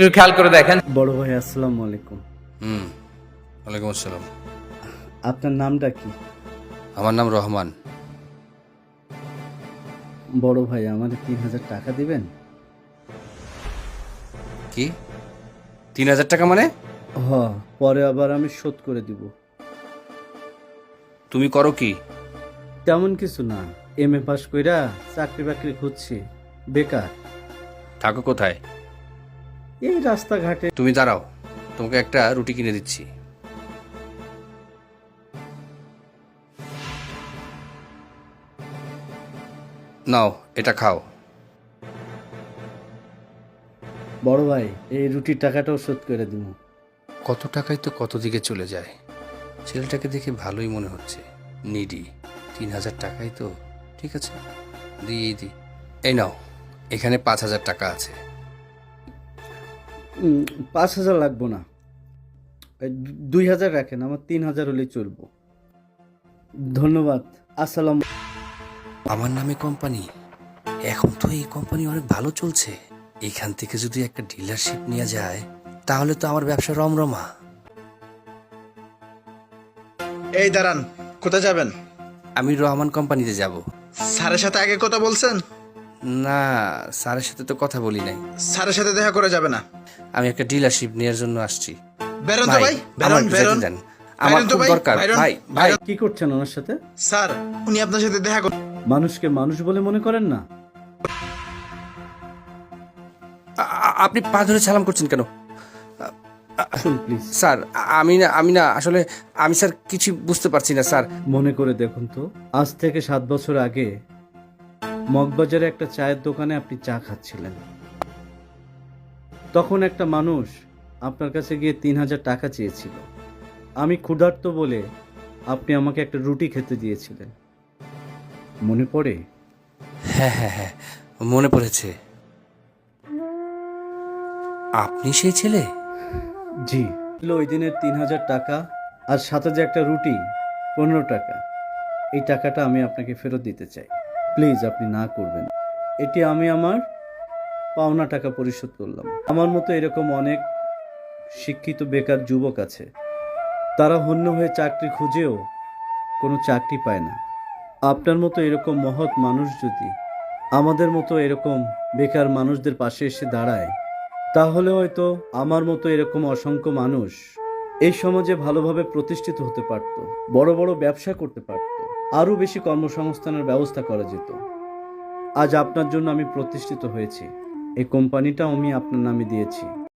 একটু খেয়াল করে দেখেন। বড় ভাই আসসালামু আলাইকুম। ওয়ালাইকুম আসসালাম। আপনার নামটা কি? আমার নাম রহমান। বড় ভাই আমাদের 3,000 টাকা দিবেন? কি 3,000 টাকা মানে? হ, পরে আবার আমি শোধ করে দিব। তুমি করো কি? তেমন কিছু না, এমএ পাস কইরা চাকরি বাকরি খুঁজছি, বেকার। থাকো কোথায়? এই রাস্তাঘাটে। তুমি দাঁড়াও, তোমাকে একটা রুটি কিনে দিচ্ছি। নাও, এটা খাও। বড় ভাই এই রুটির টাকাটাও শোধ করে দিব। কত টাকাই তো কত দিকে চলে যায়। ছেলেটাকে দেখে ভালোই মনে হচ্ছে, নিডি। 3,000 টাকাই তো, ঠিক আছে, দিই। এই নাও, এখানে 5,000 টাকা আছে। 5,000 লাগবো না, 2,000 রাখেন, আমার 3,000 হলেই চলবো। ধন্যবাদ। আসসালাম। আমার নামে কোম্পানি, এখন তো এই কোম্পানি অনেক ভালো চলছে। এখান থেকে যদি একটা ডিলারশিপ নেওয়া যায় তাহলে তো আমার ব্যবসা রমরমা। এই দাঁড়ান, কোথায় যাবেন? আমি রহমান কোম্পানিতে যাব। স্যারের সাথে আগে কথা বলছেন? না, স্যারের সাথে তো কথা বলি নাই। স্যারের সাথে দেখা করে যাবে না। আমি একটা ডিলারশিপ নেওয়ার জন্য আসছি। বেরোন তো ভাই, আমার বেরোন একটু বেরোন যেতে দেন, আমার বেরোন তো খুব ভাই, দরকার। বেরোন, ভাই কি করছেন ওনার সাথে? স্যার উনি আপনার সাথে দেখা করুন। মানুষকে মানুষ বলে মনে করেন না? আপনি পা ধরে সালাম করছেন কেন? আসুন প্লিজ। স্যার, আমি না আসলে আমি স্যার কিছু বুঝতে পারছি না স্যার। মনে করে দেখুন তো, আজ থেকে 7 বছর আগে মগবাজারে একটা চায়ের দোকানে আপনি চা খাচ্ছিলেন। তখন একটা মানুষ আপনার কাছে গিয়ে 3,000 টাকা চেয়েছিল। আমি ক্ষুধার্ত বলে আপনি আমাকে একটা রুটি খেতে দিয়েছিলেন, মনে পড়ে? হ্যাঁ, মনে পড়েছে। আপনি সেই ছেলে? জি। ওই দিনের 3,000 টাকা আর সাথে যে একটা রুটি, 15 টাকা। এই টাকাটা আমি আপনাকে ফেরত দিতে চাই। প্লিজ আপনি না করবেন। এটি আমি আমার পাওনা টাকা পরিশোধ করলাম। আমার মতো এরকম অনেক শিক্ষিত বেকার যুবক আছে, তারা হন্য হয়ে চাকরি খুঁজেও কোনো চাকরি পায় না। আপনার মতো এরকম মহৎ মানুষ যদি আমাদের মতো এরকম বেকার মানুষদের পাশে এসে দাঁড়ায়, তাহলে হয়তো আমার মতো এরকম অসংখ্য মানুষ এই সমাজে ভালোভাবে প্রতিষ্ঠিত হতে পারত, বড় বড় ব্যবসা করতে পারত, আরও বেশি কর্মসংস্থানের ব্যবস্থা করা যেত। আজ আপনার জন্য আমি প্রতিষ্ঠিত হয়েছি, এই কোম্পানিটাও আমি আপনার নামে দিয়েছি।